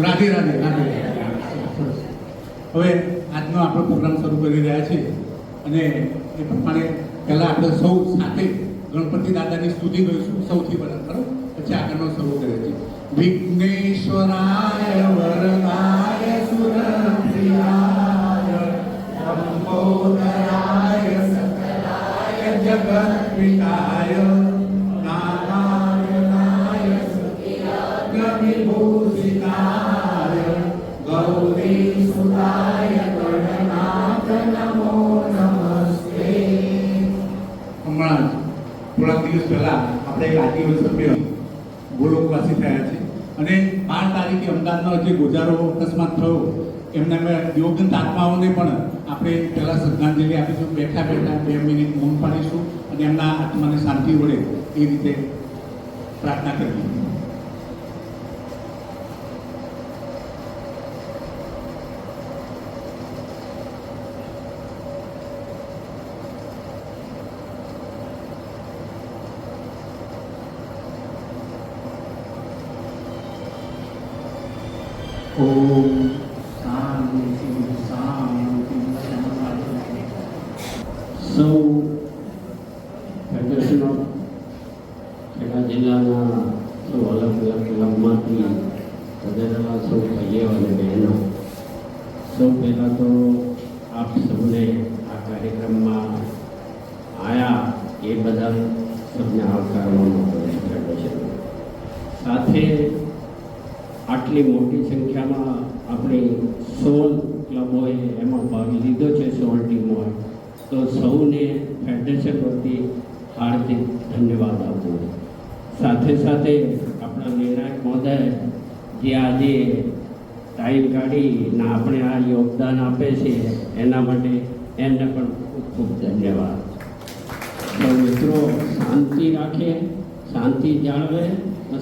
રાધે રાધે રાધે. હવે આજનો આપણો પ્રોગ્રામ શરૂ કરી રહ્યા છીએ અને એ પ્રમાણે પહેલાં આપણે સૌ સાથે ગણપતિ દાદાની સ્તુતિ કરીશું સૌથી પહેલાં, બરાબર? પછી આગળનો શરૂ કરીએ છીએ. વિઘ્નેશ્વરાય વરદાય સુરપ્રિયાય લંબોદરાય સકલાય જગત્પિતાય નારાયણાય વિભૂષિતાય ગૌરીસુતાય ગણનાથ નમો નમસ્તે. હમણાં થોડાક દિવસ પહેલા આપણે એક આદિવાસી સભ્ય ગોલોકવાસી થયા છે અને 12 તારીખે અમદાવાદમાં જે ગોજારો અકસ્માત થયો એમના દિવંગત આત્માઓને પણ આપણે પહેલાં શ્રદ્ધાંજલિ આપીશું. બેઠા બેઠા 2 મિનિટ મૌન પાડીશું અને એમના આત્માને શાંતિ મળે એ રીતે પ્રાર્થના કરીએ. ઓમ શાંતિ શાંતિ શાંતિ. સૌ ફેડરેશન ઓફ ખેડા જિલ્લાના સૌ અલગ અલગ ક્લબમાંથી પધારેલા સૌ ભાઈઓ અને બહેનો, સૌ પહેલાં તો આપ સૌને આ કાર્યક્રમમાં આવ્યા એ બદલ સૌને આવકારવામાં આવે છે ફેડરેશન. સાથે આટલી મોટી સંખ્યામાં આપણી 16 ક્લબોએ એમાં ભાગ લીધો છે, 16 ટીમોએ, તો સૌને ફેડરેશન વતી હાર્દિક ધન્યવાદ આપું. સાથે સાથે આપણા નિર્ણાયક મહોદય જે આજે ટાઈમ કાઢીને આપણે આ યોગદાન આપે છે એના માટે એમને પણ ખૂબ ખૂબ ધન્યવાદ. તો મિત્રો શાંતિ રાખે, શાંતિ જાળવે,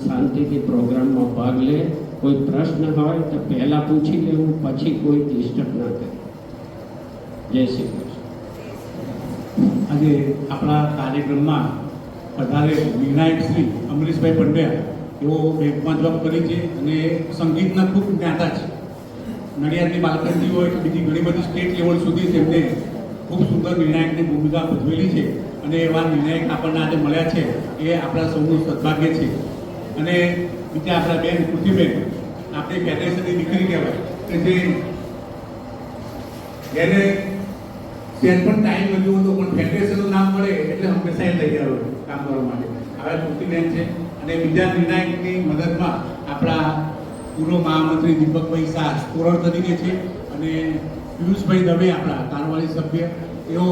શાંતિથી પ્રોગ્રામમાં ભાગ લે. કોઈ પ્રશ્ન હોય તો પહેલાં પૂછી લેવું, પછી કોઈ ડિસ્ટર્બ ના કરે. જય શ્રી કૃષ્ણ. આજે આપણા કાર્યક્રમમાં પધારે નિર્ણાયક શ્રી અમરીશભાઈ પંડ્યા એવો બેંકમાં જોબ કરી છે અને સંગીતના ખૂબ જ્ઞાતા છે. નડિયાદની બાલકનજી હોય બીજી ઘણી બધી સ્ટેટ લેવલ સુધી તેમને ખૂબ સુંદર નિર્ણાયકની ભૂમિકા ભજવેલી છે અને એવા નિર્ણાયક આપણને આજે મળ્યા છે એ આપણા સૌનું સદભાગ્ય છે. અને બીજા આપણા બેન પૃથ્વીબેન આપણી ફેડરેશનની દીકરી કહેવાય કે જે જ્યારે સેલ પણ ટાઈમ મળ્યો હતો પણ ફેડરેશનનું નામ મળે એટલે હંમેશા એ તૈયાર હોય કામ કરવા માટે. હવે પૃથ્વીબેન છે અને બીજા નિર્ણાયકની મદદમાં આપણા પૂર્વ મહામંત્રી દીપકભાઈ શાહ સ્કોરર તરીકે છે અને પિયુષભાઈ દવે આપણા કારવાળી સભ્ય એઓ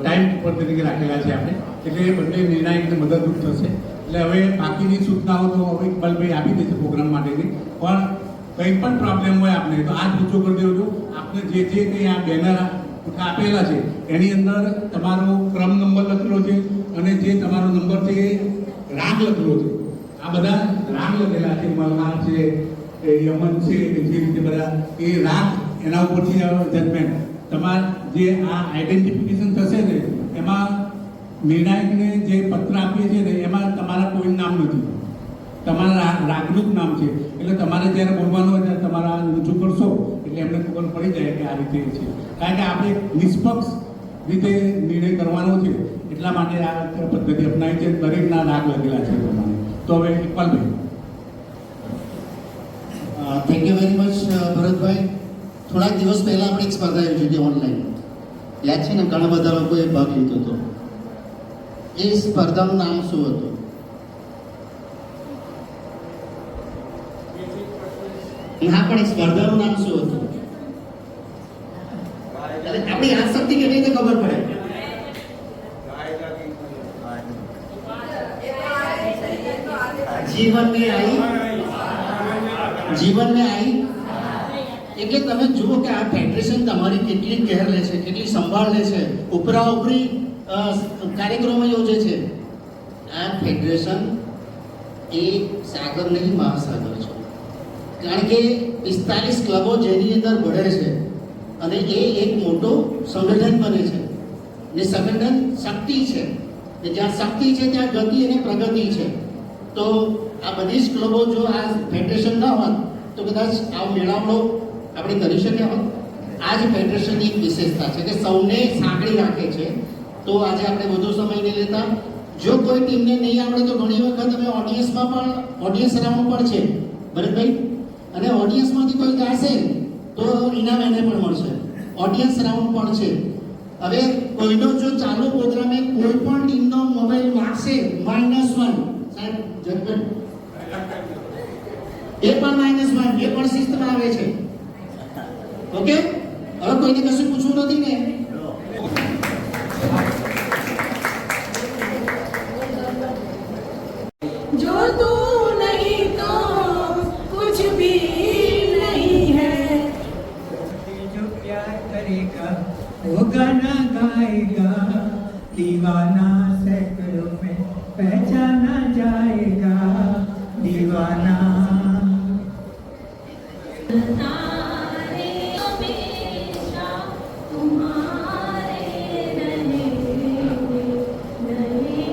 ટાઈમ કીપર તરીકે રાખેલા છે આપણે. એટલે એ બંને નિર્ણાયકને મદદરૂપ થશે. એટલે હવે બાકીની સૂચનાઓ તો હવે ઇકબાલભાઈ આપી દેશે પ્રોગ્રામ માટેની, પણ કંઈ પણ પ્રોબ્લેમ હોય આપણે તો આ જ ઊંચો કરી દેજો. આપણે જે જે કંઈ આ બેનર આપેલા છે એની અંદર તમારો ક્રમ નંબર લખેલો છે અને જે તમારો નંબર છે એ રાગ લખેલો છે. આ બધા રાગ લખેલા છે, મલ્હાર છે, યમન છે, કે જે રીતે બધા એ રાગ એના ઉપરથી જજમેન્ટ તમારે જે આ આઈડેન્ટિફિકેશન થશે ને એમાં નિર્ણાયકને જે પત્ર આપીએ છીએ ને એમાં તમારા કોઈ નામ નથી, તમારા રાગનું જ નામ છે. એટલે તમારે જ્યારે બોલવાનું હોય ત્યારે તમારા ઊંચું કરશો એટલે એમને ખબર પડી જાય કે આ રીતે છે. કારણ કે આપણે નિષ્પક્ષ રીતે નિર્ણય કરવાનો છે એટલા માટે આ પદ્ધતિ અપનાવી છે. દરેકના રાગ લખેલા છે પ્રમાણે. તો હવે Iqbalbhai. Thank you very much Bharatbhai. થોડાક દિવસ પહેલાં આપણે એક સ્પર્ધા યોજી હતી ઓનલાઈન, યાદ છે ને? ઘણા બધા લોકોએ ભાગ લીધો હતો. એ સ્પર્ધાનું નામ શું હતું? હા, પણ સ્પર્ધાનું નામ શું હતું? આપણી યાદશક્તિ કેવી રીતે ખબર પડે? જીવન में आई. એટલે તમે જુઓ કે આ ફેડરેશન તમારી કેટલી કેર લે છે, કેટલી સંભાળ લે છે, ઉપરા ઉપરી કાર્યક્રમો યોજે છે. આ ફેડરેશન એ સાગર નહીં મહાસાગર છે. કારણ કે 45 ક્લબો જેની અંદર ભળે છે અને એ એક મોટો સંગઠન બને છે. ને સંગઠન શક્તિ છે, ને જ્યાં શક્તિ છે ત્યાં ગતિ અને પ્રગતિ છે. તો આ બધી જ ક્લબો જો આ ફેડરેશન ના હોત તો કદાચ આ મેળાવડો આપણે કરી શક્યા હોત. આ જ ફેડરેશનની એક વિશેષતા છે કે સૌને સાંકળી રાખે છે. તો આજે આપણે વધુ સમય નહીં લેતા, જો કોઈ ટીમને નહીં આવડે તો ઘણી વખત અમે ઓડિયન્સમાં પણ ઓડિયન્સ રાઉન્ડ પણ છે ભરતભાઈ, અને ઓડિયન્સમાંથી કોઈ ગાશે તો ઇનામ એને પણ મળશે. ઓડિયન્સ રાઉન્ડ પણ છે. હવે કોઈનો જો ચાલુ પ્રોગ્રામે કોઈ પણ ટીમનો મોબાઈલ વાગશે -1 સાહેબ જગત એ પણ -1 એ પણ શિસ્તમાં આવે છે. ઓકે, હવે કોઈને કશું પૂછવું નથી ને? जो तू नहीं तो कुछ भी नहीं है, जो प्यार करेगा वो गाना गाएगा, दीवाना सैकड़ों में पहचाना जाएगा, दीवाना. तारे हमेशा तुम्हारे रहेंगे, नए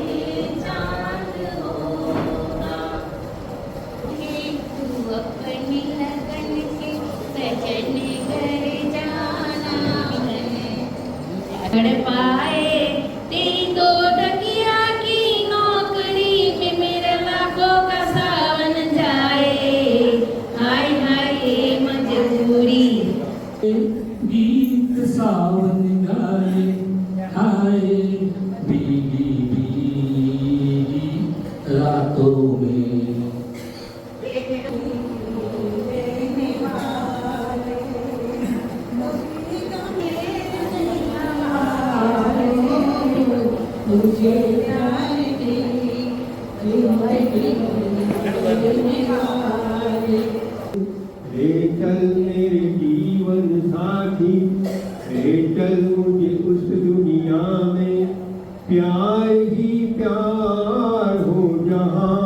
चांद होगा तू अपनी लगन के सजन घर जाना है. अगर पाए तेरी दो टकिया की नौकरी में मेरे लाखों का सावन जाए. हाय हाय मजबूरी. गीत सावन गाए, हाय भीगी भीगी रातों में. मुझे प्यार तेरी रे चल मेरे जीवन साथी, रे चल मुझे उस दुनिया में प्यार ही प्यार हो जहां.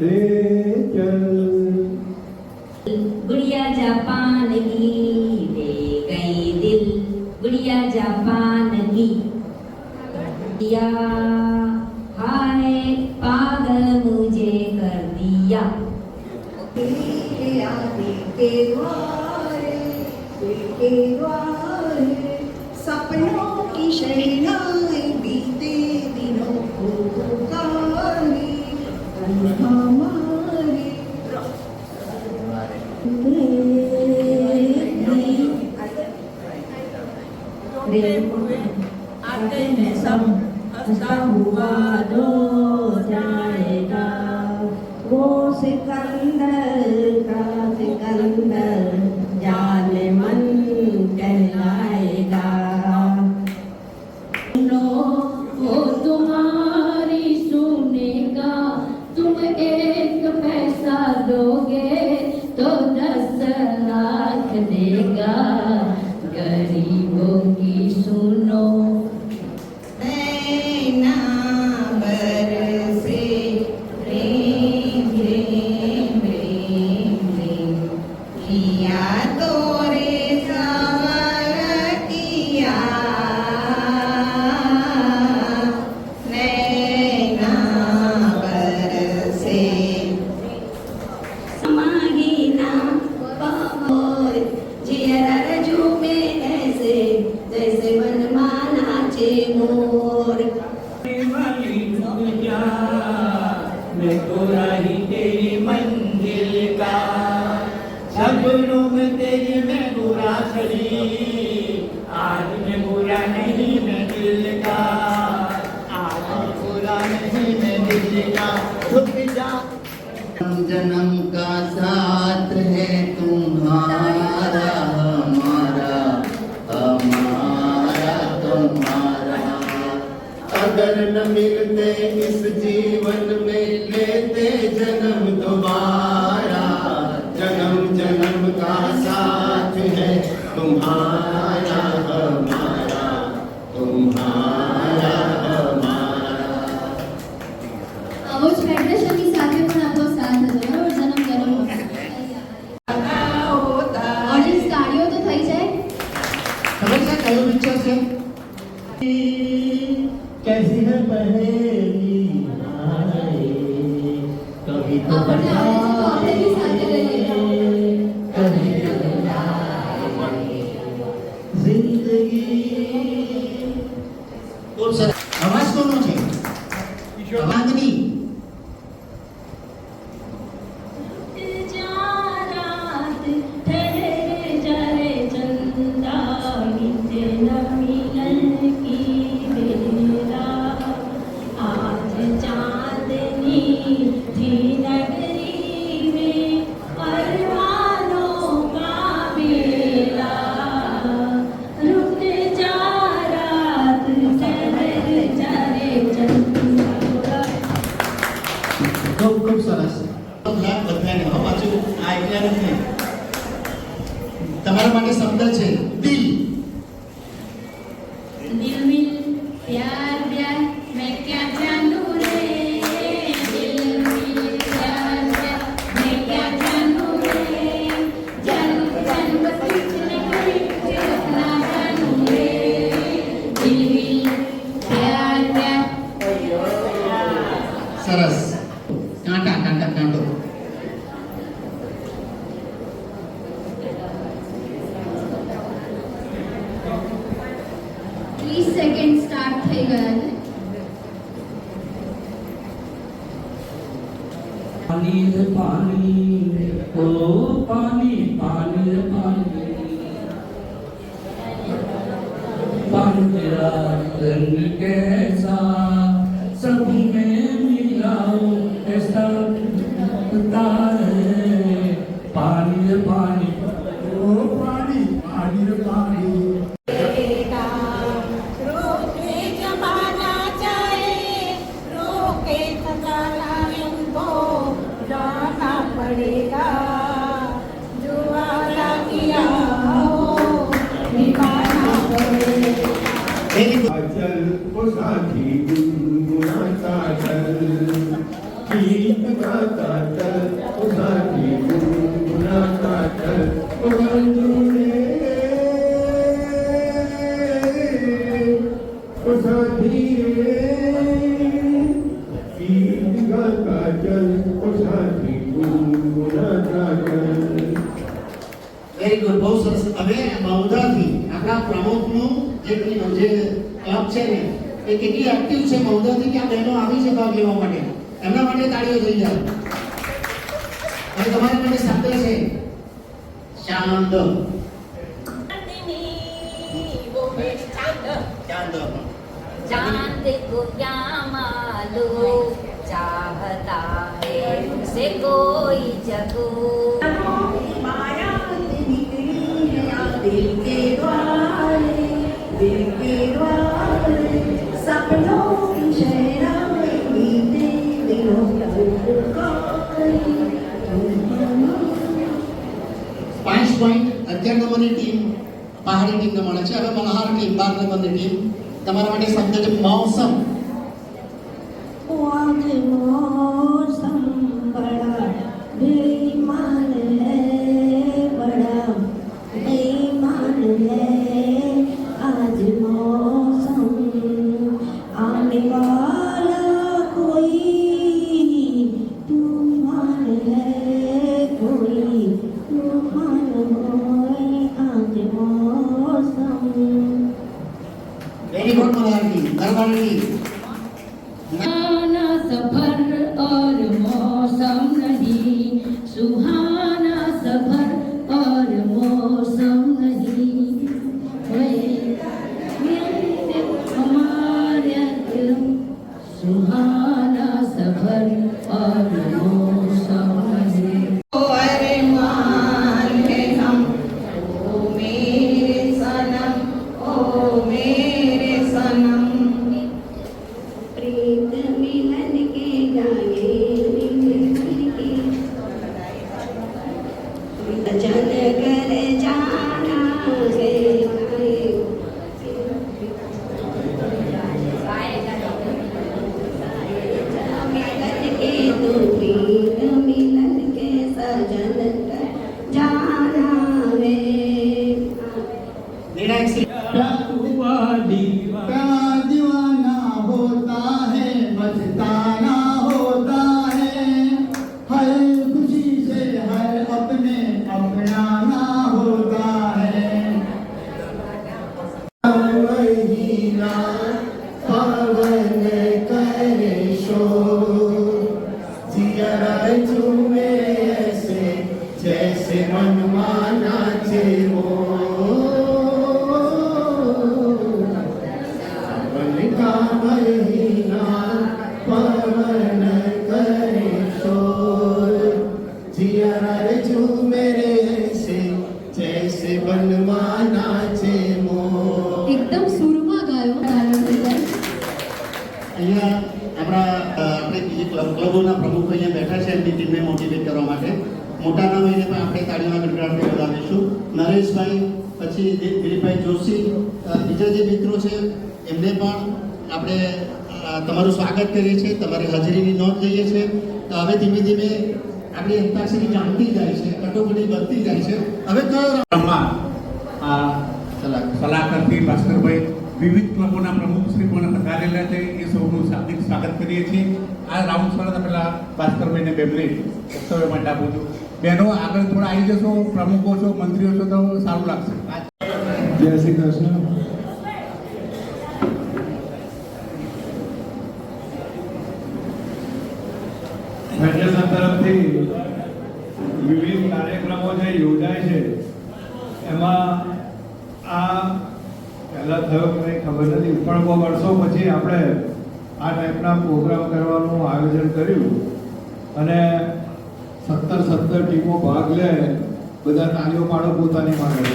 रे चल गुड़िया जापान की ले गई दिल, गुड़िया जापान की दिया. हाय पागल मुझे कर दिया. सपनों की शहनाई बीते दिनों को पुकारी हमारी आते हैं सब हंसता हुआ दो जाएगा. वो सिकंदर का सिकंदर जाने मन कहलाएगा. लो वो तुम्हारी सुनेगा. तुम एक पैसा दोगे तो 10 लाख देगा. गरीबों की सुनो. नैना बरसे प्रेम प्रेम प्रेम प्रेम किया तोरे सवर किया. नैना बरसे समाहीना बहोर जिया रजू में ऐसे जैसे मनमाना चे मोर. वाली दुनिया मैं तो राही तेरी मंजिल का, सपनों में तेरी मैं बुरा चली, आज मैं बुरा नहीं मैं दिल का, आज मैं बुरा नहीं मैं दिल का. रुक जा जन्म का साथ है तुम्हारा हमारा, हमारा तुम्हारा. अगर न मिलते इस जीवन में लेते जन्म दोबारा. जन्म जन्म का साथ है तुम्हारा हमारा, तुम्हारा हमारा. આવો જ ફેડરેશનની સાથે પણ આપણો સાથ હતો બરાબર જન્મ જન્મ. ઓડિયન્સ તાળીઓ તો થઈ જાય. ખબર છે કયો પિક્ચર છે? कैसी है पहेली हाय, कभी આપણને આવડે છે તો આપણે બી સાથે રહીએ. ખૂબ સરસ. અવાજ કોનો છે? અવાજની. ખૂબ ખૂબ સરસ. લાખ બધાને હો પાછું આ એકલા નથી. તમારા માટે શબ્દ છે દિલ. દિલ મિલ પ્યાર પ્યાર મેં ક્યાં જાનું રે, દિલ મિલ પ્યાર પ્યાર મેં ક્યાં જાનું રે, જાનું જાનું બસ तुझने कोई ना जानू रे, दिल मिल प्यार प्यार. સરસ. કાંટા કાંટા કાંટો. सेकंड स्टार्ट થઈ ગયા છે. पानी रे पानी, ओ पानी पानी रे पानी, पानी तेरा रंग कैसा सब में मिलाओ ऐसा लगता है, पानी रे पानी, ओ पानी पानी रे पानी. रोके जमाना चाहे रोके खजाना इनको जाना पड़ेगा जो वादा किया हो निभाना पड़ेगा. Very good. चल ओ साथी गुनगुनाता चल, गीत गाता चल ओ साथी गुनगुनाता चल, ओ बंधुए ओ साथी गीत गाता चल ओ साथी गुनगुनाता चल. Very good. બહુ સરસ. હવે મૌદાથી આપણા પ્રમુખનું જે ક્લબ છે ને એ કેટલી એક્ટિવ છે મૌદાથી કે આ બહેનો આવી છે ભાગ લેવા માટે. એમના માટે તાળીઓ થઈ જાય. હવે તમારા માટે શબ્દ છે ચાંદ. ચાંદ. चांद को क्या मालूम चाहता है उसे कोई जगो माया निकली है दिल के द्वारे, दिल के द्वारे सपनों की शहरा में बीते दिनों को पुकारे. 5 પોઈન્ટ 11 નંબરની ટીમ પહાડી ટીમને મળે છે. હવે મલ્હાર ટીમ 12 નંબરની ટીમ. તમારા માટે શબ્દ છે મૌસમ. आज मौसम बड़ा बेईमान है, बड़ा बेईमान है. आज मौसम आने वाला कोई तूफान है, कोई तूफान है. आज मौसम. Very good Malhar team. Darbari team. सुहाना सफर और मौसम नहीं, सुहाना सफर और मौसम नहीं, हमारे दिल सुहाना सफर और मौसम नहीं. अरमान है हम ओ मेरे सनम, ओ मेरे सनम. प्रीत मिलन के गाए मिलन के चल कर जाना है. मिलन के तू મહિના પવન કરે શોર जिया झूमे रे ऐसे जैसे बनवा नाचे मोर એકદમ સુરમાં ગાયો ગાયો અહીંયા આપણે બીજી ક્લબોના પ્રમુખ અહીંયા બેઠા છે એમની ટીમને મોટિવેટ કરવા માટે મોટાના ભાઈને પણ આપણે તાળીઓના ગણગડાટથી વધાવીશું. નરેશભાઈ, પછી દિલીપભાઈ જોશી, બીજા જે મિત્રો છે એમને પણ આપણે તમારું સ્વાગત કરીએ છીએ, તમારી હાજરીની નોંધ લઈએ છીએ. તો હવે ધીમે ધીમે આપણી અંતાક્ષરી જાણતી જાય છે, કટોકટી વધતી જાય છે. હવે સલાહકારથી ભાસ્કરભાઈ વિવિધ ક્લબોના પ્રમુખશ્રી પણ પધારેલા છે, એ સૌનું શાબ્દિક સ્વાગત કરીએ છીએ. આ રાઉન્ડ સ્વાગત પહેલા ભાસ્કરભાઈને બે મિનિટ વક્તવ્ય માટે આપું છું. બહેનો આગળ થોડા આવી જશો, પ્રમુખો છો, મંત્રીઓ છો, તો સારું લાગશે. જય શ્રી કૃષ્ણ. ફેડરેશન તરફથી વિવિધ કાર્યક્રમો જે યોજાય છે એમાં આ પહેલાં થયો કે નહીં ખબર નથી, પણ બહુ વર્ષો પછી આપણે આ ટાઈપના પ્રોગ્રામ કરવાનું આયોજન કર્યું અને 17 ટીમો ભાગ લે, બધા તાળીઓ પાડો પોતાની માટે.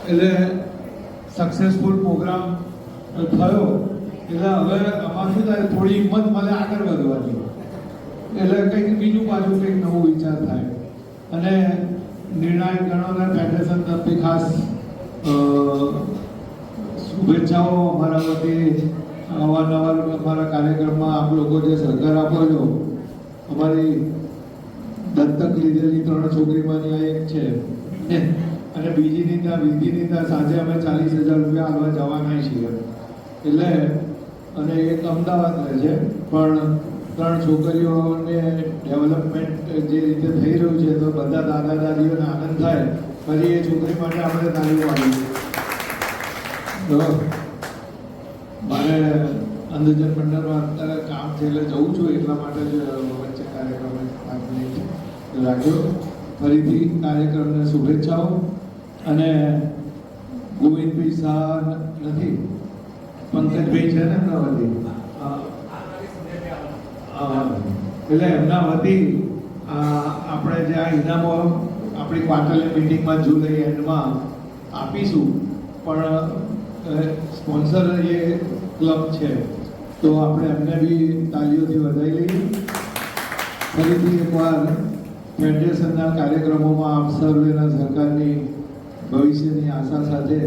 એટલે સક્સેસફુલ પ્રોગ્રામ થયો. એટલે હવે આમાં શું થાય, થોડી હિંમત મળે આગળ વધવાની, એટલે કંઈક બીજું પાછું કંઈક નવું વિચાર થાય. અને નિર્ણાયક ગણોને ફેડરેશન તરફથી ખાસ શુભેચ્છાઓ અમારા વતી. અવારનવાર અમારા કાર્યક્રમમાં આપ લોકો જે સહકાર આપો છો, અમારી દત્તક લીધેલી 3 છોકરીમાંની આ એક છે, અને બીજીની ત્યાં વિધિની ત્યાં સાંજે અમે 40,000 રૂપિયા હાલવા જવાના છીએ. એટલે અને એક અમદાવાદ રહે છે, પણ 3 છોકરીઓને ડેવલપમેન્ટ જે રીતે થઈ રહ્યું છે, તો બધા દાદા દાદીઓને આનંદ થાય. ફરી એ છોકરી માટે આપણે તાલીમ આપીએ. તો મારે અંધજન મંડળમાં અત્યારે કામ છે એટલે જવું છું, એટલા માટે જ વચ્ચે કાર્યક્રમ રાખ્યો. ફરીથી કાર્યક્રમને શુભેચ્છાઓ. અને ગોવિંદભાઈ શાહ નથી, પંકજભાઈ છે ને એમના વતી, એટલે એમના વતી આપણે જે આ ઇનામો આપણી ક્વાર્ટરલી મિટિંગમાં જુલાઈ એન્ડમાં આપીશું. પણ સ્પોન્સર એ ક્લબ છે, તો આપણે એમને બી તાલીઓથી વધાવી લઈએ. ફરીથી એકવાર ફેડરેશનના કાર્યક્રમોમાં આપ સર્વેના સરકારની ભવિષ્યની આશા સાથે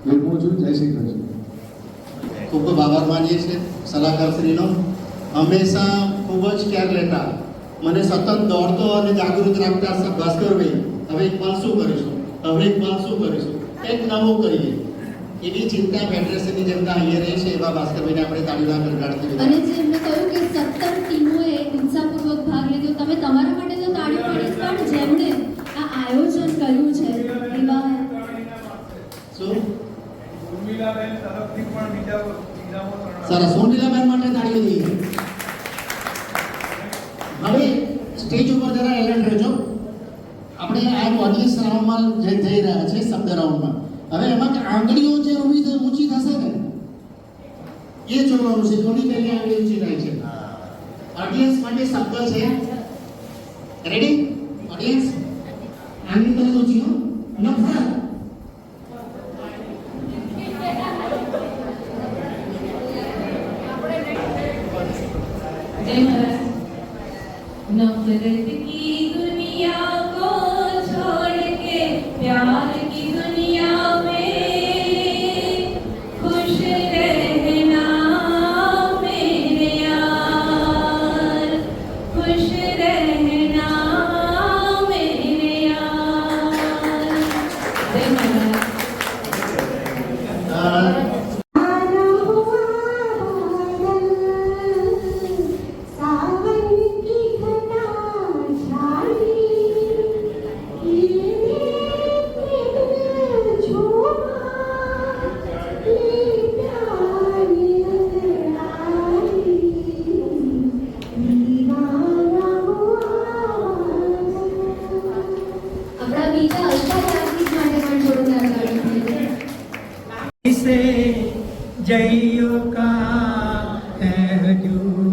વિરમું છું. જય શ્રી કૃષ્ણ. ખૂબ ખૂબ આભાર માનીએ છીએ સલાહકારશ્રીનો. હંમેશા ખૂબ જ કેર લેતા, મને સતત દોડતો અને જાગૃત રાખતા ભાસ્કરભાઈ, હવે એક પલ શું કરીશું, હવે એક પલ શું કરીશું, કંઈક નવું કરીએ, એવી ચિંતા ફેડરેશનની જનતા અહીંયા રહે છે. એવા ભાસ્કરભાઈને આપણે તાળીઓના ગણગડાટથી અને જે એમને કહ્યું કે 17 ટીમોએ ઉત્સાહપૂર્વક ભાગ લીધો, તમે તમારા માટે તો તાળીઓ પાડી, પણ જેમણે આ આયોજન કર્યું છે એવા શું ઉર્મિલાબેન તરફથી પણ બીજા સરસ, સોનીલાબેન માટે તાળીઓ દઈએ. હવે સ્ટેજ ઉપર જરા એલર્ટ રહેજો. આપણે આ ઓડિયન્સ રાઉન્ડમાં જઈ રહ્યા છે, શબ્દ રાઉન્ડમાં. હવે એમાં આંગળીઓ જે ઊંચી થશે ને એ જોવાનું છે. થોડી પહેલી આંગળી ઊંચી થાય છે. ઓડિયન્સ માટે શબ્દ છે. રેડી? ઓડિયન્સ આંગળી પહેલી ઊંચી હો, નફરત. नफरत की दुनिया को छोड़ के प्यार की दुनिया में खुश रहना मेरे यार, खुश रहना मेरे यार. जय महाराज. सावन की घटा जइयो का है हजूर।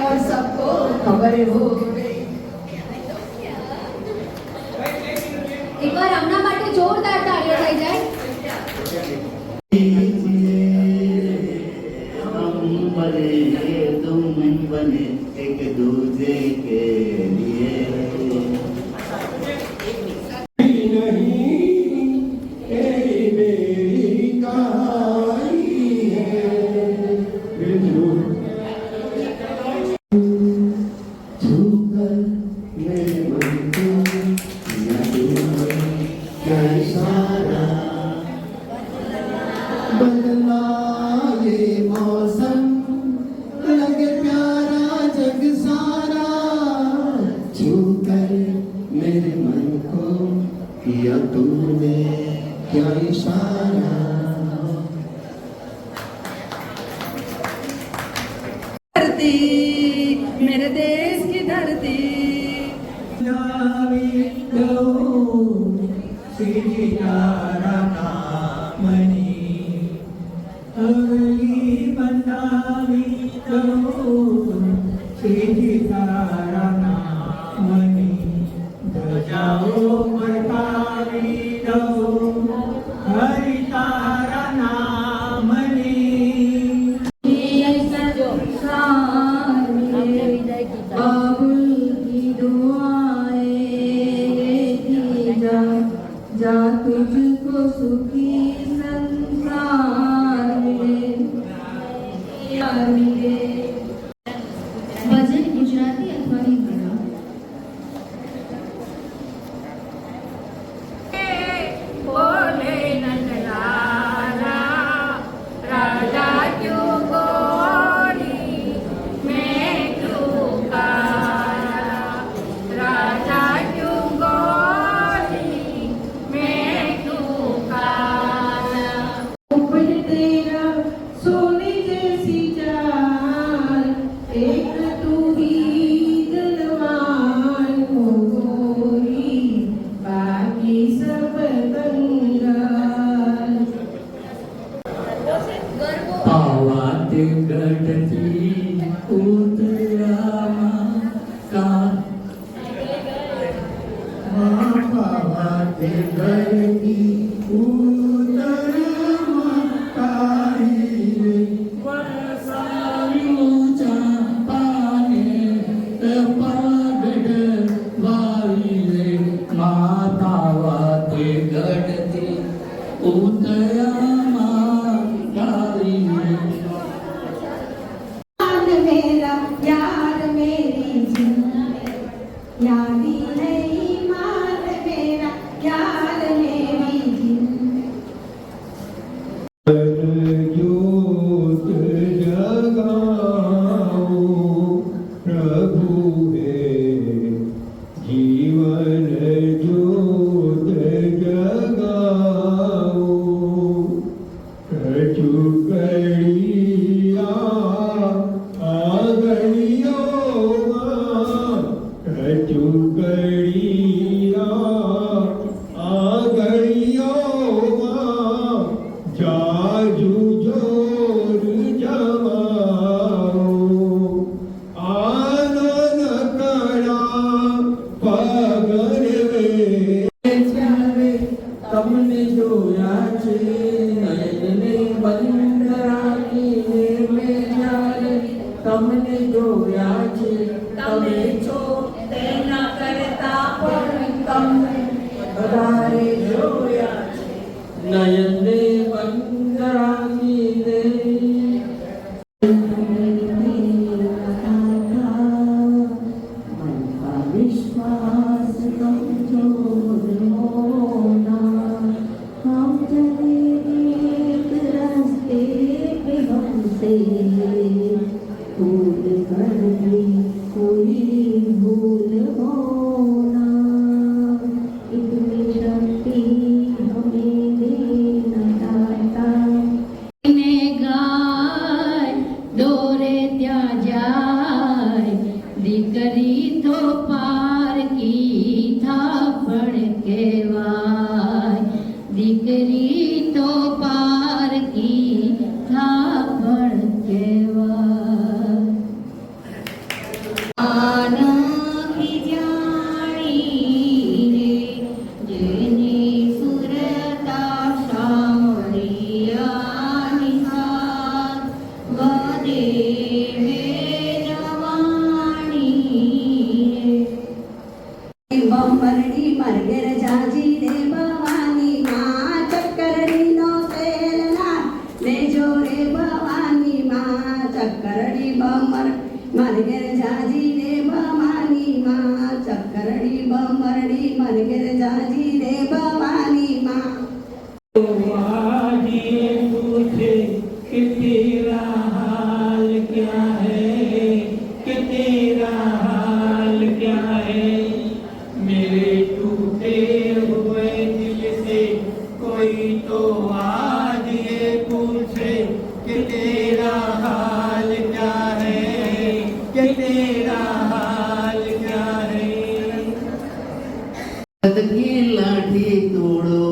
और सबको खबर हो એકવાર હમણાં માટે જોરદાર તાળીઓ થઈ જાય. हम बने तुम बने एक दूजे के लिए बदला ये मौसम लगे प्यारा जग सारा छू कर मेरे मन को किया तूने क्या इशारा धरती मेरे देश की धरती जावी दो सीतारा नामनी अगली बनावी दो सीतारा नामनी ध्वजाओ बढ़ावी दो हरि तारा नामनी बाबुल की दुआएं जा तुझको सुखी संसार मिले ભજન ગુજરાતી અથવા હિન્દી. બોલે નંદલાલા રાજા ક્यों गोरी मैं क्यों काला राजा क्यों गोरी मैं क्यों काला ऊपर तेरा सोने जैसी चाल एक तू ही धनवान हो गोरी बाकी सब कंगाल पावात गढ़ती उतरामा का पावात गढ़ती उतरामा कारी वरसायु चापाने पागड़ वाले मातावात गढ़ती उतरामा कारी यार मेरा यार मेरी जिंदगी यादी नहीं मार मेरा यार मेरी जिंदगी ज्योत जगाओ प्रभु है जीवन ज्योत जगाओ कचुकड़िया आगड़ियों कचुकड़िया आगड़ियों जाजू जोर जमाओ आनन कड़ा पगड़ वे તમને જોયા છે નયનને બંધ રાખીને મેં જ્યારે તમને જોયા છે તમે છો તેના કરતા પણ તમને વધારે જોયા છે નયનને બંધ રાખીને विश्वास कमजोर होना हम चले एक रास्ते पे हमसे भूल कर भी कोई भूल होना इतनी शक्ति हमें देना दाता ને ગાય દોરે ત્યાં જાય દીકરી તો પાર કી થાપણ બમરડી મરઘેર જાજી રે ભવાની માં ચક્કરડીનો તેલના લેજો રે ભવાની માં ચક્કરડી બમર મરઘેર જાજી રે ભવાની માં ચક્કરડી બમરડી મરઘેર જાજી રે ભવાની માં आज ये पूछे कि तेरा हाल क्या है, कि तेरा हाल क्या है, मेरे टूटे हुए दिल से कोई तो आज ये पूछे कि तेरा हाल क्या है, कि तेरा हाल क्या है। की लाठी तोड़ो,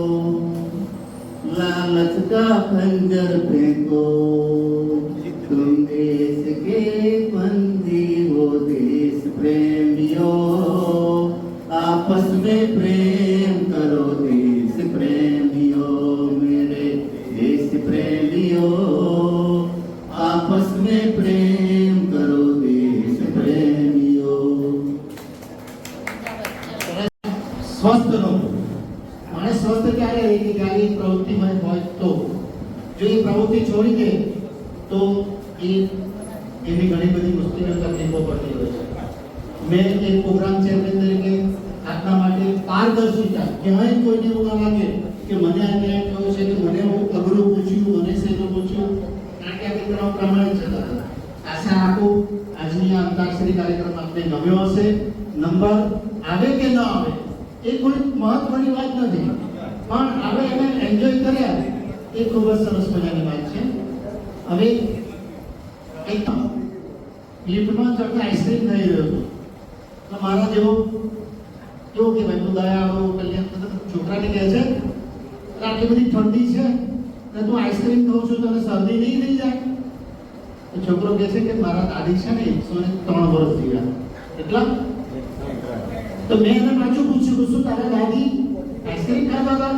लालच का खंजर फेंको, तुम देश के बंदी हो देश प्रेमियों, आपस में प्रेम करो देश प्रेमियों, मेरे देश प्रेमियों, आपस में प्रेम करो देश प्रेमियों। स्वस्थ रहो। माने स्वस्थ ક્યારે રહે કે જ્યારે એ પ્રવૃત્તિમાં હોય તો જો એ પ્રવૃત્તિ છોડી દે તો એની ઘણી બધી મુશ્કેલીઓ તકલીફો પડતી હોય છે। મેં એક પ્રોગ્રામ ચેરમેન તરીકે આપના માટે પારદર્શિતા ક્યાંય કોઈને એવું ના લાગે કે મને આ ક્યાંય કહ્યું છે કે મને હું અઘરું પૂછ્યું મને સહેલું પૂછ્યું કારણ કે આ દીકરાઓ પ્રમાણિત છે। આશા રાખું આજની આ અંતાક્ષરી કાર્યક્રમ આપને ગમ્યો હશે। નંબર આવે કે ન આવે એ કોઈ મહત્વની વાત નથી પણ આપણે એને એન્જોય કર્યા એ ખૂબ જ સરસ મજાની વાત છે। હવે એક લિફ્ટમાં ચડતા આઈસ્ક્રીમ ખાઈ રહ્યો હતો તો મારા જેવો કેવો કે ભાઈ તું દયાળુ કલ્યાણ છોકરાને કહે છે આટલી બધી ઠંડી છે ને તું આઈસ્ક્રીમ ખાઉં છું તને શરદી નહીં થઈ જાય તો છોકરો કહે છે કે મારા દાદી છે ને 103 વર્ષ થઈ ગયા એટલા तो मैं એને પાછું પૂછ્યું કે શું તારા દાદી આઈસ્ક્રીમ ખાતા હતા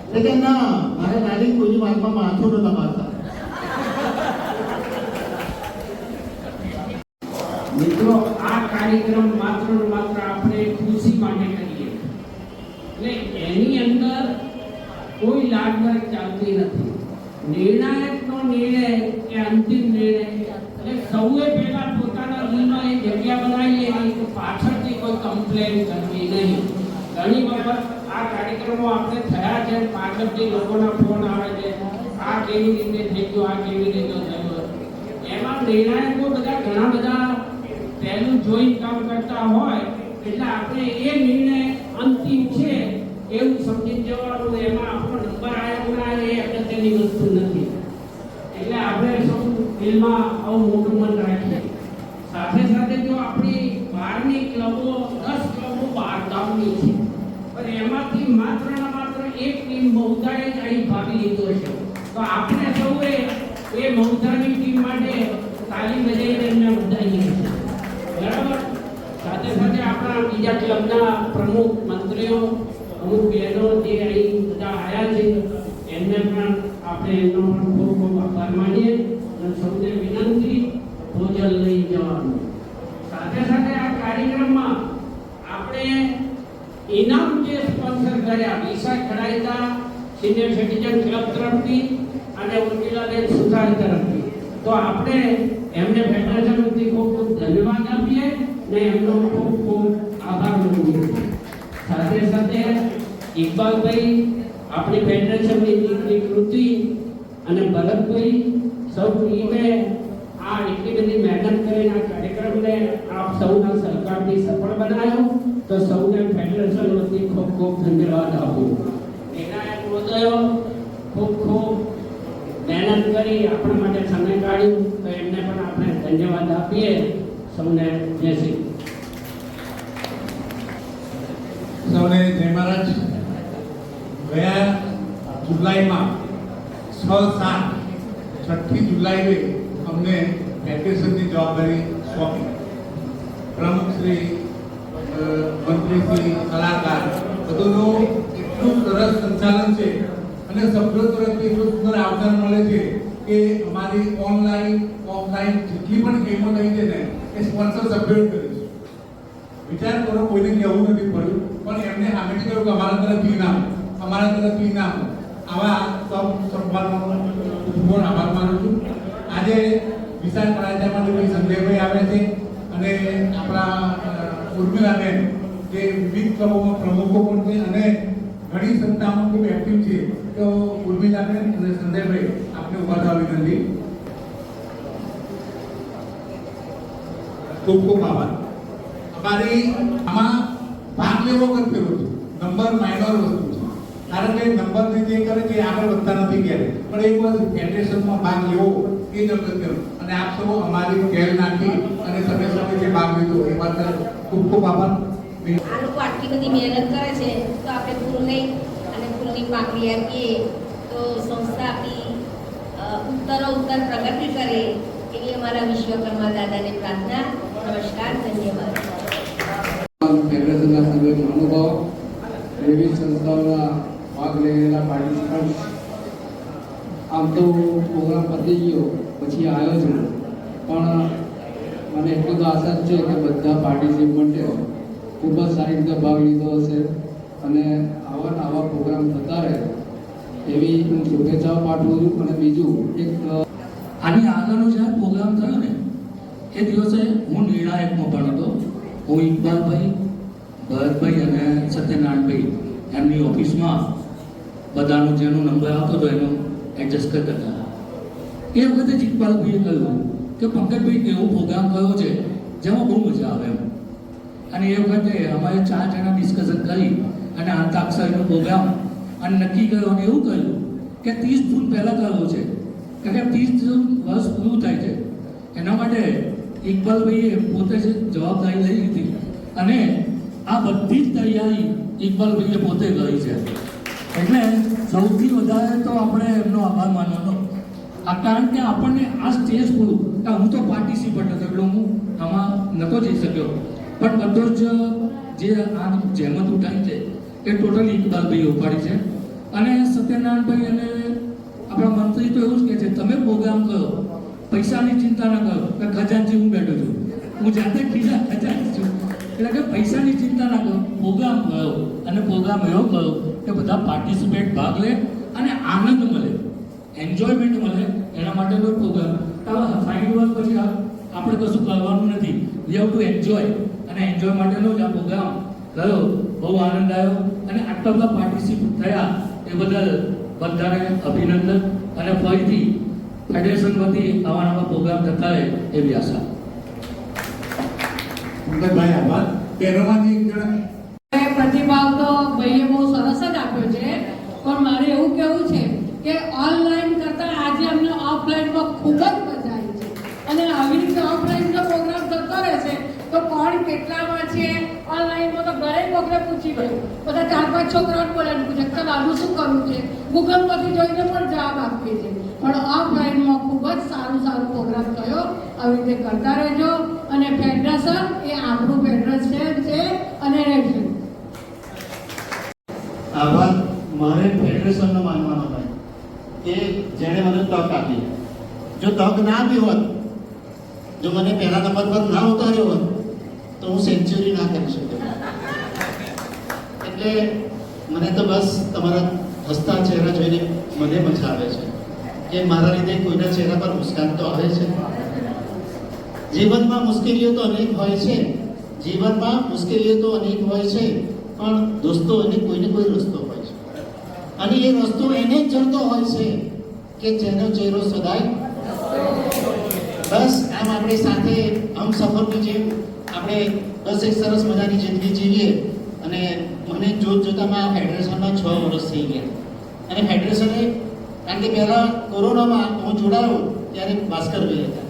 એટલે કે ના મારા દાદી કોઈની વાતમાં માથું નતા મારતા। મિત્રો આ કાર્યક્રમ માત્ર ને માત્ર આપણે ખુશી માટે કરીએ એટલે એની અંદર કોઈ લાગવગ ચાલતી નથી। નિર્ણાયકનો નિર્ણય એ અંતિમ નિર્ણય એટલે સૌએ પહેલા પોતાના દિલમાં એ જગ્યા બનાવી લેવી કે પાછળથી કોઈ કમ્પ્લેન કરવી નહીં। ઘણી વખત આ કાર્યક્રમો આપણે થયા છે પાછળથી લોકોના ફોન આવે છે આ કેવી રીતે થઈ ગયું આ કેવી રીતે થયું એમાં નિર્ણાયકો બધા ઘણા બધા પહેલું જોઈને કામ કરતા હોય એટલે આપણે એ નિર્ણય અંતિમ છે એવું સમજી જવાનું એમાં આપણો નંબર આવ્યો ના એ અગત્યની વસ્તુ નથી એટલે આપણે સૌ દિલમાં આવું મોટું મન રાખીએ। સાથે સાથે જો આપણી બહારની ક્લબો 10 ક્લબો બહાર ગામની છે પણ એમાંથી માત્ર ને માત્ર એક ટીમ મૌધાએ જ અહીં ભાગ લીધો છે તો આપણે સૌએ એ મૌધાની ટીમ માટે તાલી બજાવીને એમને વધાવીએ બરાબર। સાથે સાથે આપણા બીજા ક્લબના પ્રમુખ મંત્રીઓ અમુક બહેનો જે અહીં બધા આવ્યા છે એમને પણ આપણે એમનો પણ ખૂબ ખૂબ આભાર માનીએ અને સૌને વિનંતી ભોજન લઈ જવાનું। સાથે સાથે આ કાર્યક્રમમાં આપણે ઇનામ જે સ્પોન્સર કર્યા વિશાખ ખડાઈદા સિનિયર સિટીઝન ક્લબ તરફથી અને ઉર્મિલાબેન સુથાર તરફથી તો આપણે એમને ફેડરેશન વતી ખૂબ ખૂબ ધન્યવાદ આપીએ ને એમનો ખૂબ ખૂબ આભાર માનીએ। સાથે સાથે ઇકબાલભાઈ આપણી ફેડરેશનની દીકરી કૃતિ અને ભરતભાઈ સૌ ટીમે આ એટલી બધી મહેનત કરીને આ કાર્યક્રમને આપ સૌના સહકારથી સફળ બનાવ્યો તો સૌને ફેડરેશન વતી ખૂબ ખૂબ ધન્યવાદ આપું। નિર્ણાયક મહોદયો ખૂબ ખૂબ મહેનત કરી આપણા માટે સમય કાઢ્યું તો એમને પણ આપણે ધન્યવાદ આપીએ। સૌને જય શ્રી સૌને જય મહારાજ। ગયા જુલાઈમાં 6-7 જુલાઈએ અમને ફેડરેશનની જવાબદારી સોંપી। પ્રમુખ શ્રી મંત્રીશ્રી કલાકાર બધુંનું એટલું સરસ સંચાલન છે અને સભ્યો તરફથી એટલું સુંદર આવકાર મળે છે કે અમારી ઓનલાઈન ઓફલાઈન જેટલી પણ ગેમો થઈ છે ને એ સ્પોન્સર સભ્યોએ કરી છે વિચાર કરો, કોઈને કહેવું નથી પડ્યું, પણ એમને સામેથી કહ્યું કે અમારા તરફથી ઇનામ, અમારા તરફથી ઇનામ. આવા સન્માનનો ખૂબ આભાર માનું છું. આજે વિશાળ પરાજયમાંથી ભાઈ સંજયભાઈ આવે છે અને આપણા ઉર્મિલાબેન જે વિવિધ ક્લબોમાં પ્રમુખો પણ છે અને ઘણી સંસ્થામાં ખૂબ એક્ટિવ છે. તો ઉર્મિલાબેન અને સંજયભાઈ આપને ઉભા થવા વિનંતી. ખૂબ ખૂબ આભાર. અમારી આમાં ભાગ લેવો કરતો હતો, નંબર માઇનર વસ્તુ છે, કારણ કે નંબર જે કરે છે આગળ વધતા નથી ક્યારે, પણ એક વાર ફેડરેશનમાં ભાગ લેવો એ જ અગત્યનું. અને આપ સૌ અમારી ખેલ નાખી અને તમે સૌએ જે ભાગ લીધો એ વાત ખૂબ ખૂબ આભાર. આ લોકો આટલી બધી મહેનત કરે છે તો આપણે ફૂલ નહીં અને ફૂલની પાંખડી આપીએ તો સંસ્થા આપણી ઉત્તરોત્તર પ્રગતિ કરે એવી અમારા વિશ્વકર્મા દાદાને પ્રાર્થના. નમસ્કાર, ધન્યવાદ. ફેડરેશનના સભ્યોનો અનુભવ, વિવિધ સંસ્થાઓના ભાગ લેલા પાર્ટિસિપન્ટ. આમ તો પ્રોગ્રામ પતી ગયો પછી આવ્યો છું, પણ મને એટલી તો આશા જ છે કે બધા પાર્ટિસિપન્ટે ખૂબ જ સારી રીતે ભાગ લીધો હશે અને આવા પ્રોગ્રામ થતા રહે એવી હું શુભેચ્છાઓ પાઠવું છું. અને બીજું એક આની આગળનો જ્યારે પ્રોગ્રામ થયો ને એ દિવસે હું નિર્ણાયકમાં પણ હતો. હું ઇકબાલભાઈ, ભરતભાઈ અને સત્યનારાયણભાઈ એમની ઓફિસમાં બધાનો જેનો નંબર આવતો હતો એનો એડજસ્ટ કરતા હતા. એ વખતે જ ઇકબાલભાઈએ કહ્યું કે પંકજભાઈ એવો પ્રોગ્રામ કયો છે જેમાં બહુ મજા આવે એમ. અને એ વખતે અમારે 4 જણા ડિસ્કશન કરી અને અંતાક્ષરીનો પ્રોગ્રામ અને નક્કી કર્યો અને એવું કહ્યું કે 30 જૂન પહેલાં કરવો છે, કારણ કે 30 જૂન વર્ષ પૂરું થાય છે. એના માટે ઇકબાલભાઈએ પોતે જ જવાબદારી લઈ લીધી અને આ બધી જ તૈયારી ઇકબાલભાઈએ પોતે કરી છે. એટલે સૌથી વધારે તો આપણે એમનો આભાર માનવાનો. આ કારણ કે આપણને આ સ્ટેજ પૂરું, હું તો પાર્ટિસિપન્ટ હતો એટલે હું આમાં નહોતો જઈ શક્યો, પણ બધો જ જે આ જહેમત ઉઠાવી છે એ ટોટલી ઇકબાલભાઈએ ઉપાડી છે. અને સત્યનારાયણભાઈ અને આપણા મંત્રી તો એવું જ કહે છે તમે પ્રોગ્રામ કરો, પૈસાની ચિંતા ન કરો. ખજાનચી હું બેઠો છું, હું જાતે ખજાનચી છું, એટલે કે પૈસાની ચિંતા ના કરો, પ્રોગ્રામ કરો અને પ્રોગ્રામ એવો કરો કે બધા પાર્ટિસિપેટ ભાગ લે અને આનંદ મળે, એન્જોયમેન્ટ મળે. એના માટેનો પ્રોગ્રામ. ફાઇનલ વર્ક પછી આપણે કશું કરવાનું નથી, વી હેવ ટુ એન્જોય. અને એન્જોય માટેનો જ આ પ્રોગ્રામ કર્યો. બહુ આનંદ આવ્યો અને આટલા બધા પાર્ટિસિપેટ થયા એ બદલ બધાને અભિનંદન. અને ફરીથી ફેડરેશન વતી આવા નવા પ્રોગ્રામ થતા રહે એવી આશા. પંકજભાઈ આભાર. તેરમાંથી એક જણા પ્રતિભાવ તો ભાઈએ બહુ સરસ જ આપ્યો છે, પણ મારે એવું કહેવું છે કે ઓનલાઈન કરતાં આજે અમને ઓફલાઈનમાં ખૂબ જ મજા આવી છે. અને આવી રીતે ઓફલાઈનનો પ્રોગ્રામ થતો રહેશે તો કોણ કેટલામાં છે, ઓનલાઈનમાં તો દરેક વખતે પૂછી ગયું, બધા 4-5 છોકરાઓને બોલાવીને પૂછે કે આનું શું કરવું છે, ગૂગલ પરથી જોઈને પણ જવાબ આપીએ છીએ. પણ ઓફલાઈનમાં ખૂબ જ સારો પ્રોગ્રામ થયો. આવી રીતે કરતા રહેજો. અને ફેડરેશન એ આપણું ફેડરેશન છે અને રહેશે. આભાર મારે ફેડરેશનનો માનવાનો ભાઈ કે જેણે મને તક આપી. જો તક ના આપી હોત, જો મને પહેલા નંબર પર ના ઉતાર્યો હોત તો હું સેન્ચુરી ના કરી શક્યો. એટલે મને તો બસ તમારા હસતા ચહેરા જોઈને મને મજા આવે છે કે મારા લીધે કોઈના ચહેરા પર મુસ્કાન તો આવે છે. જીવનમાં મુશ્કેલીઓ તો અનેક હોય છે, જીવનમાં મુશ્કેલીઓ તો અનેક હોય છે, પણ દોસ્તો એને કોઈને કોઈ રસ્તો હોય છે. અને એ રસ્તો એને જ જડતો હોય છે કે જેનો ચહેરો સદાય. બસ આમ આપણે સાથે હમ સફરની જેમ આપણે બસ એક સરસ મજાની જિંદગી જીવીએ. અને મને જોતામાં આ ફેડરેશનમાં 6 વર્ષ થઈ ગયા. અને ફેડરેશને કારણ કે પહેલાં કોરોનામાં હું જોડાયો ત્યારે ભાસ્કરભાઈ હતા,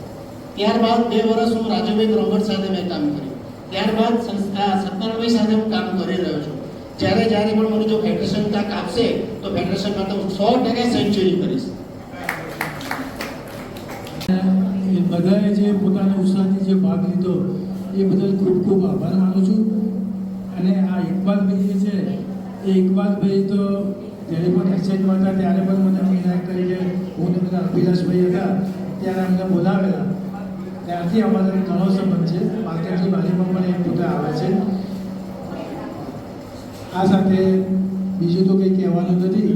ત્યારબાદ 2 વર્ષ હું રાજુભાઈ ગ્રોવર સાથે મેં કામ કર્યું, ત્યારબાદ સત્યનારાયણભાઈ સાથે હું કામ કરી રહ્યો છું. જ્યારે પણ મને જો ફેડરેશન તક આપશે તો ફેડરેશનમાં તો 100% સેન્ચુરી કરીશ. બધાએ જે પોતાના ઉત્સાહથી જે ભાગ લીધો એ બદલ ખૂબ ખૂબ આભાર માનું છું. અને આ ઇકબાલભાઈ જે છે એ ઇકબાલભાઈ તો જ્યારે પણ એક્સાઇટમાં હતા ત્યારે પણ મને નિર્ણય તરીકે હું બધા અભિલાષભાઈ હતા ત્યારે અમને બોલાવેલા. ત્યારથી અમારો ઘણો સંબંધ છે. માર્કેટની બાજુમાં પણ એ પોતે આવે છે. આ સાથે બીજું તો કંઈ કહેવાનું નથી.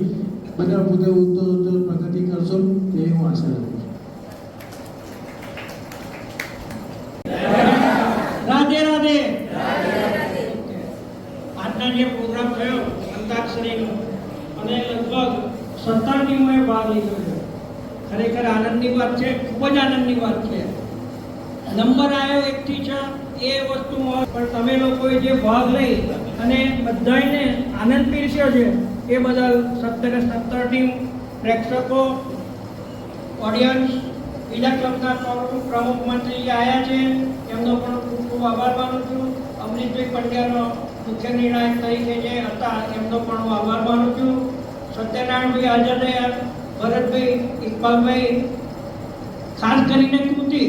બધા પોતે ઉત્તર પ્રગતિ કરશો તેવી હું આશા રાખું છું. રાધે રાધે. આજના જે પ્રોગ્રામ થયો અંતાક્ષરીનો અને લગભગ 17 ટીમોએ ભાગ લીધો છે. ખરેખર આનંદની વાત છે, ખૂબ જ આનંદની વાત છે. નંબર આવ્યો 1 થી 6 એ વસ્તુમાં પણ તમે લોકોએ જે ભાગ લઈ અને બધાને આનંદ પીરસ્યો છે એ બદલ 17 ટીમ, પ્રેક્ષકો, ઓડિયન્સ, બીજા ક્લબના પ્રમુખ મંત્રી જે આવ્યા છે એમનો પણ ખૂબ ખૂબ આભાર માનું છું. અમરીશભાઈ પંડ્યાનો મુખ્ય નિર્ણાયક તરીકે જે હતા એમનો પણ હું આભાર માનું છું. સત્યનારાયણભાઈ હાજર રહ્યા, ભરતભાઈ, ઇકબાલભાઈ, ખાસ કરીને કૃતિ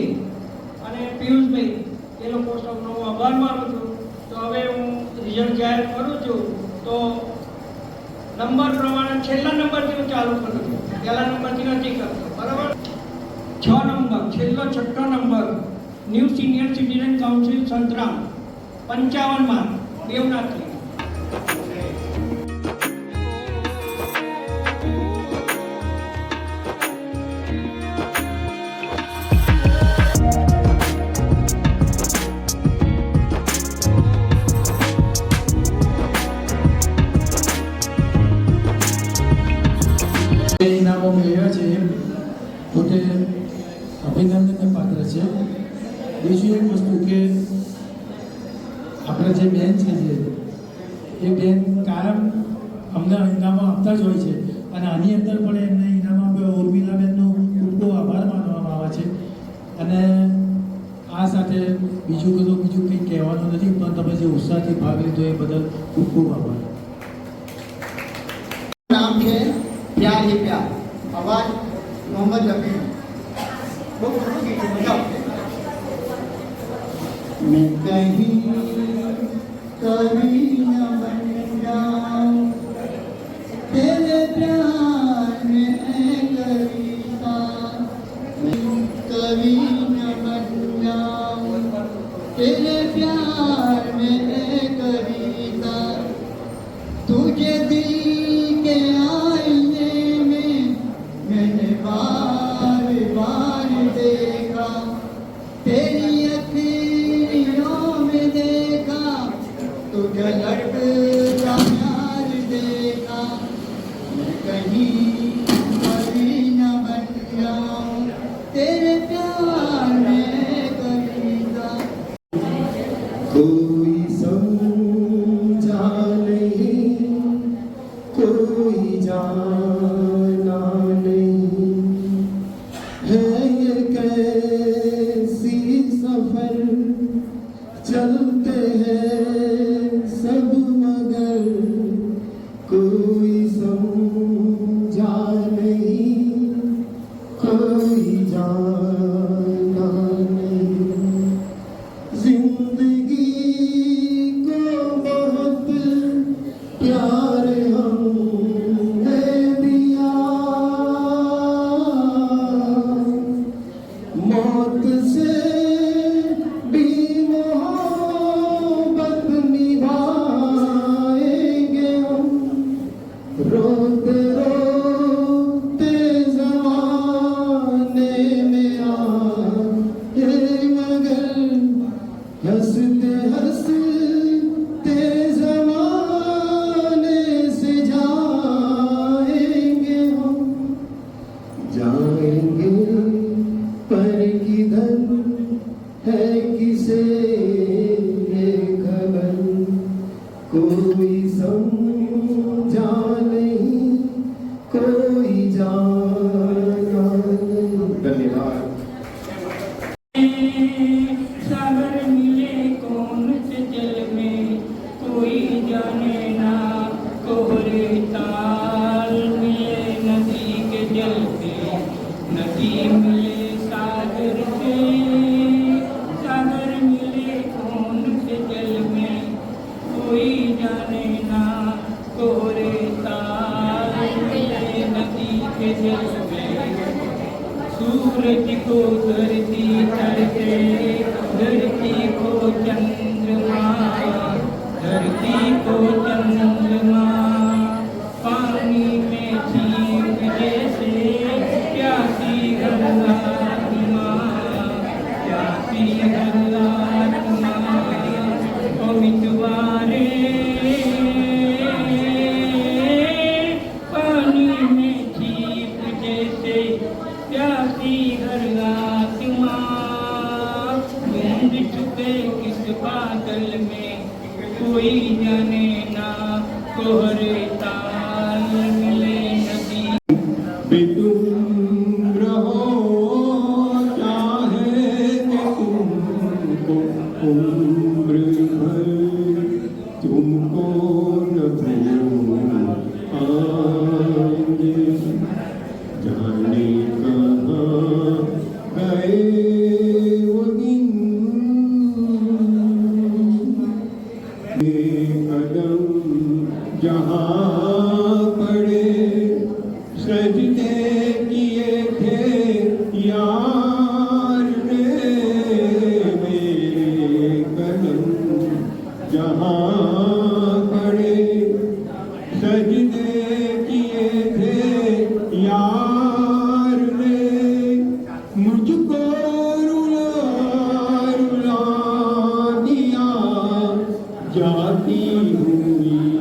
અને પિયુષભાઈ, એ લોકો સૌનો હું આભાર માનું છું. તો હવે હું રિઝલ્ટ જાહેર કરું છું. તો નંબર પ્રમાણે છેલ્લા નંબરથી હું ચાલુ કરું છું, પહેલા નંબરથી નથી કરતો, બરાબર? 6 નંબર, છેલ્લો 6ઠ્ઠો number, new senior citizen council Santram, 55 mark, દેવનાથથી. ઇનામો મેળવ્યા છે પોતે અભિનંદનને પાત્ર છે. બીજી એક વસ્તુ કે આપણે જે બેન છે એ બેન કાયમ અમને ઇનામો આપતા જ હોય છે અને આની અંદર પણ એમને ઇનામ આપ્યો. ઉર્મિલાબેનનો ખૂબ ખૂબ આભાર માનવામાં આવે છે. અને આ સાથે બીજું કંઈ કહેવાનું નથી, પણ તમે જે ઉત્સાહથી ભાગ લીધો એ બદલ ખૂબ ખૂબ આભાર. नाम है प्यार ही प्यार, आवाज मोहम्मद रफी. वो गीत बजाओ. मैं कहीं कभी न बन जाऊं तेरे प्यार में कविता, मैं कभी न बन जाऊं तेरे प्यार में कविता, तुझे दिल के आईने में मैंने बार बार देखा, तेरी अखियों में देखा तो झलकता प्यार देखा. मैं कहीं कभी न बन जाऊं तेरे प्यार में कविता. कोई समझा नहीं, कोई जाना नहीं, है ये कैसी सफर चलते हैं सब मगर कोई समझा नहीं, कोई जाना नहीं. जिंदगी को बहुत प्यार हमने दिया, मौत से भी मोहब्बत निभाएंगे हम. रोते रोते ज़माने में आए मगर हंसते हंसते ज़माने से जाएंगे हम. जाएंगे पर किधर है किसे ये खबर, कोई समझा नहीं, कोई जाना नहीं. धन्यवाद. सागर मिले कौन से जल में कोई जाने ना, कोहरे ताल मिले नदी के जल पे, नदी मिले सागर से. सागर मिले कौन से जल में कोई जाने ना, कोहरे ताल मिले नदी के जल में. सूरज को धरती करते, धरती को चंद्रमा, धरती को चंद्रमा, पानी में जीव जैसे प्यासी गंगात्मा, प्यासी गंगात्मा, पवित्रवारे पानी में जीव जैसे प्यासी गंगात्मा, ढूंढ चुके किस बादल में कोई जाने ना, कोहरे ताल मिले नदी। विदुम्र हो चाहे कि तुमको उम्र भर तुमको न भूल आएंगे, जाने कहाँ गए वो दिन, कदम जहाँ पड़े सजदे किए थे यार ने, मेरे कदम जहाँ पड़े सजदे किए थे यार ने, मुझको रुला रुला दिया जाती हुई